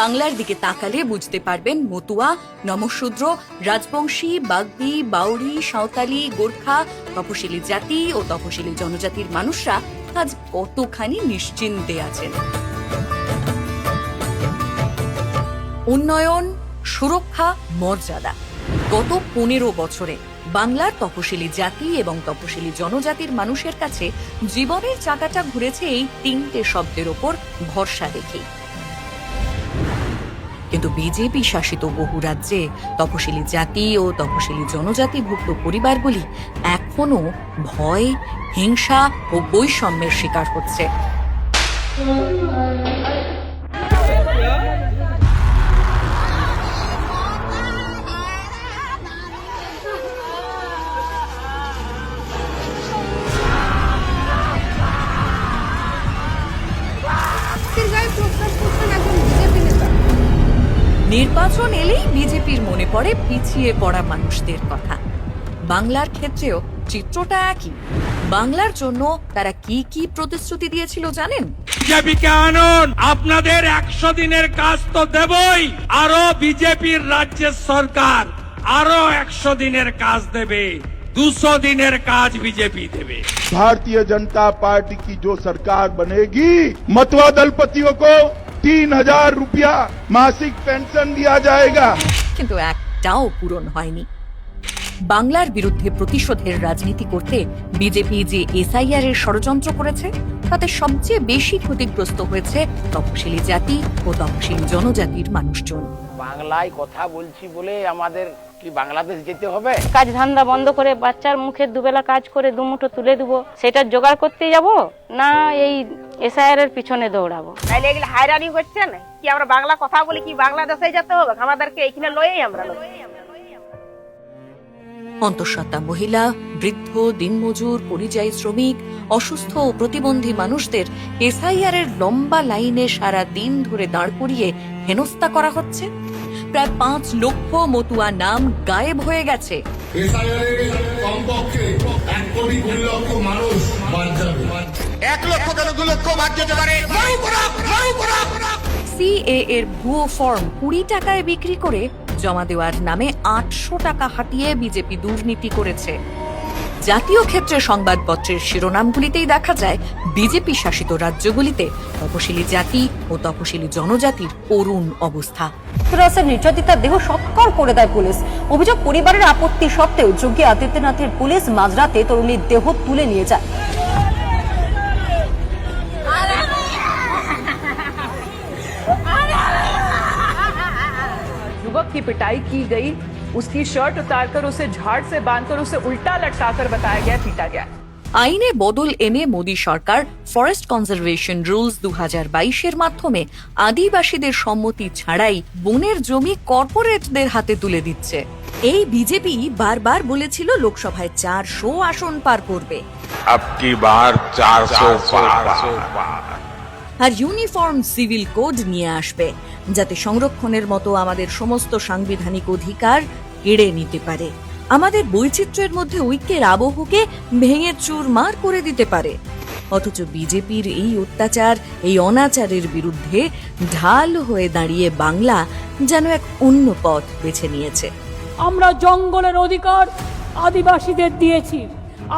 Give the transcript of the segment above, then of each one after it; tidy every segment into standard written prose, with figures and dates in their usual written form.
বাংলার দিকে তাকালে বুঝতে পারবেন মতুয়া, নমশূদ্র, রাজবংশী, বাগদি, বাউরি, সাঁওতালি, গোর্খা, তপশিলি জাতি ও তপশিলি জনজাতির মানুষরা আজ কতখানি নিশ্চিন্তে আছেন। উন্নয়ন, সুরক্ষা, মর্যাদা, গত 15 বছরে বাংলার তপশিলি জাতি এবং তপশিলি জনজাতির মানুষের কাছে জীবনের চাকাটা ঘুরেছে এই 3টে শব্দের ওপর ভরসা রেখেই। কিন্তু বিজেপি শাসিত বহু রাজ্যে তপশিলি জাতি ও তপশিলি জনজাতিভুক্ত পরিবারগুলি এখনো ভয়, হিংসা ও বৈষম্যের শিকার হচ্ছে। নির্বাচন এলেই বিজেপির মনে পড়ে পিছিয়ে পড়া মানুষদের কথা। বাংলার ক্ষেত্রেও চিত্রটা একই। বাংলার জন্য তারা কি কি প্রতিশ্রুতি দিয়েছিল জানেন? বিজেপিকে আনুন, আপনাদের 100 দিনের কাজ তো দেবই, আরো বিজেপির রাজ্যের সরকার আরো 100 দিনের কাজ দেবে, 200 দিনের কাজ বিজেপি দেবে। भारतीय जनता पार्टी की जो सरकार बनेगी, मतवा दलपतियों को 3000 रुपया मासिक पेंशन दिया जाएगा। কিন্তু একটাও পূরণ হয়নি। বাংলার বিরুদ্ধে প্রতিশোধের রাজনীতি করতে বিজেপি যে এসআইআর এর ষড়যন্ত্র করেছে তাতে সবচেয়ে বেশি ক্ষতিগ্রস্ত হয়েছে তপশিলি জাতি ও তপশিলি জনজাতির মানুষজন। বাংলায় কথা বলছি বলে আমাদের কি বাংলাদেশ যেতে হবে? কাজ ধান্দা বন্ধ করে বাচ্চার মুখে দুবেলা কাজ করে দুমুঠো তুলে দেবো, সেটা জোগাড় করতে যাব না এই এসআইআর এর পিছনে দৌড়াবো? তাইলে এগুলো হায়রানি হচ্ছে না কি? আমরা বাংলা কথা বলি কি বাংলাদেশে যেতে হবে? আমাদেরকে এখানে লয়েই আমরা অন্তঃসত্ত্বা মহিলা, বৃদ্ধ, দিনমজুর, পরিযায়ী শ্রমিক, অসুস্থ ও প্রতিবন্ধী মানুষদের এসআইআর এর লম্বা লাইনে সারা দিন ধরে দাঁড় করিয়ে হেনস্থা করা হচ্ছে। প্রায় 5 লক্ষ মতুয়া নাম গায়েব হয়ে গেছে। কমপক্ষে 1 কোটি 2 লক্ষ মানুষ বাদ যাবে। 1 লক্ষ কেন 2 লক্ষ বাদ যেতে পারে? সিএ এর ভুয়ো ফর্ম 20 টাকায় বিক্রি করে জমা দেওয়ার নামে 800 টাকা হাতিয়ে বিজেপি দুর্নীতি করেছে। জাতীয় ক্ষেত্রে সংবাদপত্রের শিরোনামগুলিতেই দেখা যায় বিজেপি শাসিত রাজ্যগুলিতে তপশিলি জাতি ও তপশিলি জনজাতির করুণ অবস্থা। নির্যাতিতার দেহ সৎকার করে দেয় পুলিশ। অভিযোগ, পরিবারের আপত্তি সত্ত্বেও যোগী আদিত্যনাথের পুলিশ মাঝরাতে তরুণীর দেহ তুলে নিয়ে যায়। युवक की पिटाई की गई, उसकी शर्ट उतारकर उसे झाड़ से बांधकर उसे उल्टा लटकाकर बताया गया पीटा गया। আইনে বদল এনে মোদী সরকার ফরেস্ট কনজারভেশন রুলস 2022 মাধ্যমে আদিবাসীদের সম্মতি ছাড়াই বনের জমি কর্পোরেটদের হাতে তুলে দিচ্ছে। এই বিজেপি বারবার বলেছিল লোকসভায় 400 আসন পার করবে, আবকি বার 400 পার। আর ইউনিফর্ম সিভিল কোড নিয়ে আসবে যাতে সংরক্ষণের মতো আমাদের সমস্ত সাংবিধানিক অধিকার কেড়ে নিতে পারে, আমাদের বৈচিত্র্যের মধ্যে ঐক্যের আবহকে ভেঙে চুরমার করে দিতে পারে। অথচ বিজেপির এই অত্যাচার, এই অনাচারের বিরুদ্ধে ঢাল হয়ে দাঁড়িয়ে বাংলা যেন এক অন্য পথ বেছে নিয়েছে। আমরা জঙ্গলের অধিকার আদিবাসীদের দিয়েছি।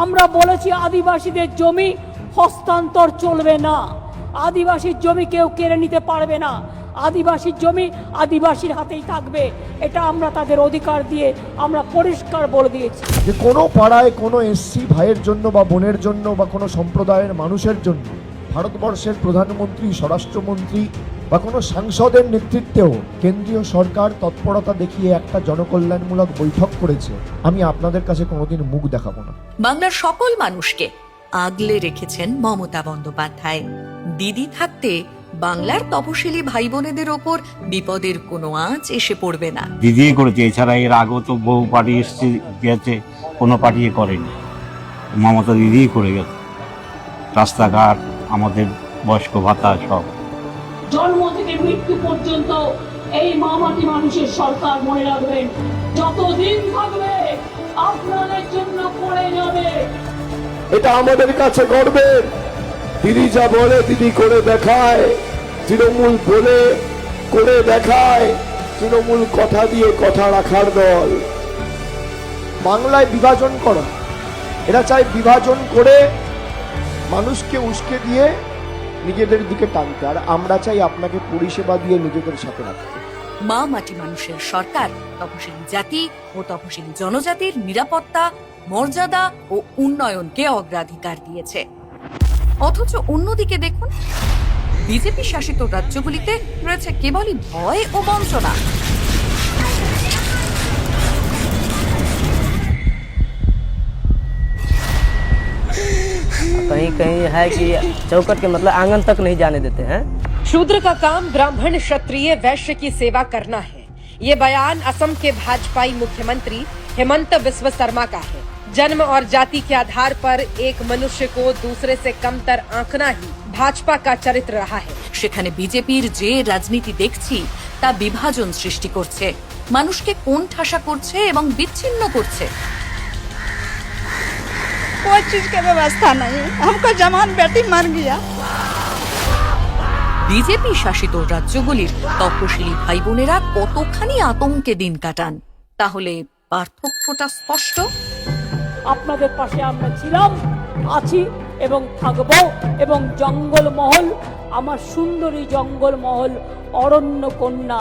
আমরা বলেছি আদিবাসীদের জমি হস্তান্তর চলবে না, আদিবাসীর জমি কেউ কেড়ে নিতে পারবে না, আদিবাসীর জমি আদিবাসীর হাতেই থাকবে। এটা আমরা তাদের অধিকার দিয়ে আমরা পরিষ্কার বলে দিয়েছি যে কোনো পাড়ায় কোনো এসসি ভাইয়ের জন্য বা বোনের জন্য বা কোনো সম্প্রদায়ের মানুষের জন্য ভারতবর্ষের প্রধানমন্ত্রী, স্বরাষ্ট্রমন্ত্রী বা কোনো সাংসদের নেতৃত্বেও কেন্দ্রীয় সরকার তৎপরতা দেখিয়ে একটা জনকল্যাণমূলক বৈঠক করেছে, আমি আপনাদের কাছে কোনোদিন মুখ দেখাবো না। বাংলার সকল মানুষকে আগলে রেখেছেন মমতা বন্দ্যোপাধ্যায়। দিদি থাকতে বাংলার তপশিলি ভাই বোনেদের ওপর বিপদের কোনো আঁচ এসে পড়বে না। দিদি করেছে, এছাড়া এর আগেও তো বহু পার্টি এসছে গেছে, কোনো পার্টি করেনি, মমতা দিদি করে গেছে। রাস্তাঘাট, আমাদের বয়স্ক ভাতা সব। জন্ম থেকে মৃত্যু পর্যন্ত এই মামাটি মানুষের সরকার, মনে রাখবেন, যতদিন থাকবে আপনাদের জন্য করে যাবে। এটা আমাদের কাছে গর্বের দিদি যা বলে দিদি করে দেখায়, তৃণমূল বলে করে দেখায়, তৃণমূল কথা দিয়ে কথা রাখার দল। বাংলায় বিভাজন করা, এরা চায় বিভাজন করে মানুষকে উস্কে দিয়ে নিজেদের দিকে টানতে, আর আমরা চাই আপনাকে পরিষেবা দিয়ে নিজেদের সাথে রাখতে। মা মাটি মানুষের সরকার তপশিলি জাতি ও তপশিলি জনজাতির নিরাপত্তা, মর্যাদা ও উন্নয়নকে অগ্রাধিকার দিয়েছে। অথচ অন্যদিকে দেখুন, বিজেপি শাসিত রাজ্যগুলিতে রয়েছে কেবলই ভয় ও বঞ্চনা। कहीं कहीं है कि चौखट के मतलब आंगन तक नहीं जाने देते हैं। शूद्र का काम ब्राह्मण, क्षत्रिय, वैश्य की सेवा करना है। ये बयान असम के भाजपाई मुख्यमंत्री हेमंत बिस्व शर्मा का है। जन्म और जाति के आधार पर एक मनुष्य को दूसरे से कमतर आंकना ही भाजपा का चरित्र रहा है। সেখানে বিজেপির যে রাজনীতি দেখছি তা বিভাজন সৃষ্টি করছে, মানুষকে কোণঠাসা করছে এবং বিচ্ছিন্ন করছে। कोई चीज की व्यवस्था नहीं, हमको जवान बेटी मर गया। বিজেপি শাসিত রাজ্যগুলির তপশিলি ভাই বোনেরা কতখানি আতঙ্কে দিন কাটান, তাহলে পার্থক্যটা স্পষ্ট। আপনাদের পাশে আমরা ছিলাম, আছি এবং থাকব। এবং জঙ্গলমহল, আমার সুন্দরী জঙ্গলমহল, অরণ্য কন্যা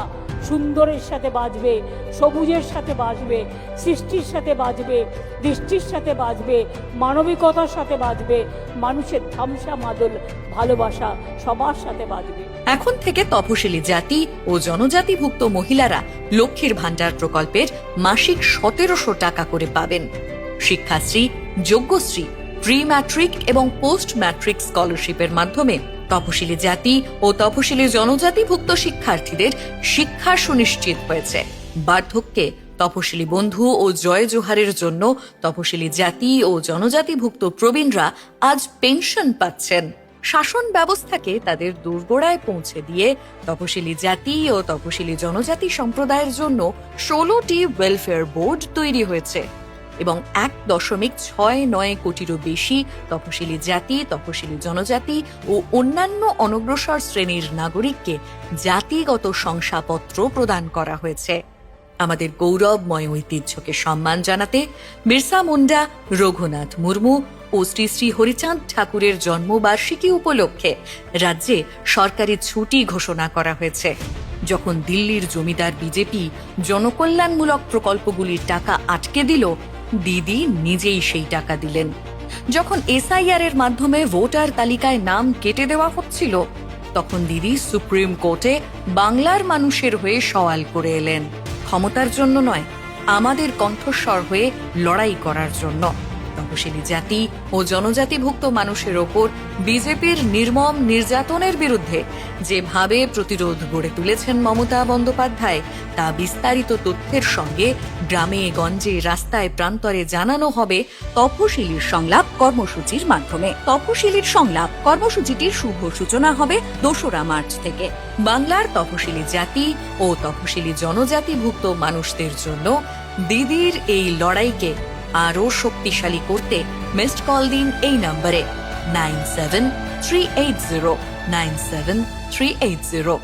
সুন্দরের সাথে বাজবে, সবুজের সাথে বাজবে, সৃষ্টির সাথে বাজবে, দৃষ্টির সাথে বাজবে, মানবিকতার সাথে বাজবে, মানুষের ধামসা মাদল ভালোবাসা সবার সাথে বাজবে। এখন থেকে তপশিলি জাতি ও জনজাতিভুক্ত মহিলারা লক্ষ্মীর ভান্ডার প্রকল্পের মাসিক 1700 টাকা করে পাবেন। শিক্ষাশ্রী, যোগ্যশ্রী, প্রি ম্যাট্রিক এবং পোস্ট ম্যাট্রিক স্কলারশিপের মাধ্যমে তপশিলি জাতি ও তপশিলি জনজাতিভুক্ত শিক্ষার্থীদের শিক্ষা সুনিশ্চিত হয়েছে। বার্ধক্যে তপশিলি বন্ধু ও জয় জোহারের জন্য তপশিলি জাতি ও জনজাতিভুক্ত প্রবীণরা আজ পেনশন পাচ্ছেন। শাসন ব্যবস্থাকে তাদের দোরগোড়ায় পৌঁছে দিয়ে তপশিলি জাতি ও তপশিলি জনজাতি সম্প্রদায়ের জন্য 16টি ওয়েলফেয়ার বোর্ড তৈরি হয়েছে এবং 1.69 কোটিরও বেশি তপশিলি জাতি, তপশিলি জনজাতি ও অন্যান্য অনগ্রসর শ্রেণীর নাগরিককে জাতিগত শংসাপত্র প্রদান করা হয়েছে। আমাদের গৌরবময় ঐতিহ্যকে সম্মান জানাতে বিরসা মুন্ডা, রঘুনাথ মুর্মু ও শ্রী শ্রী হরিচাঁদ ঠাকুরের জন্মবার্ষিকী উপলক্ষে রাজ্যে সরকারি ছুটি ঘোষণা করা হয়েছে। যখন দিল্লির জমিদার বিজেপি জনকল্যাণমূলক প্রকল্পগুলির টাকা আটকে দিল, দিদি নিজেই সেই টাকা দিলেন। যখন এসআইআর এর মাধ্যমে ভোটার তালিকায় নাম কেটে দেওয়া হচ্ছিল, তখন দিদি সুপ্রিম কোর্টে বাংলার মানুষের হয়ে সওয়াল করে এলেন। ক্ষমতার জন্য নয়, আমাদের কণ্ঠস্বর হয়ে লড়াই করার জন্য। তপশিলি জাতি ও জনজাতিভুক্ত মানুষের ওপর বিজেপির নির্মম নির্যাতনের বিরুদ্ধে যেভাবে প্রতিরোধ গড়ে তুলেছেন মমতা বন্দ্যোপাধ্যায়, তা বিস্তারিত তথ্যের সঙ্গে গ্রামে গঞ্জে রাস্তায় প্রান্তরে জানানো হবে তপশিলির সংলাপ কর্মসূচির মাধ্যমে। তপশিলির সংলাপ কর্মসূচিটির শুভ সূচনা হবে 2রা মার্চ থেকে। বাংলার তপশিলি জাতি ও তপশিলি জনজাতিভুক্ত মানুষদের জন্য দিদির এই লড়াইকে আরো শক্তিশালী করতে মিসড কল দিন এই নম্বরে 9738097380।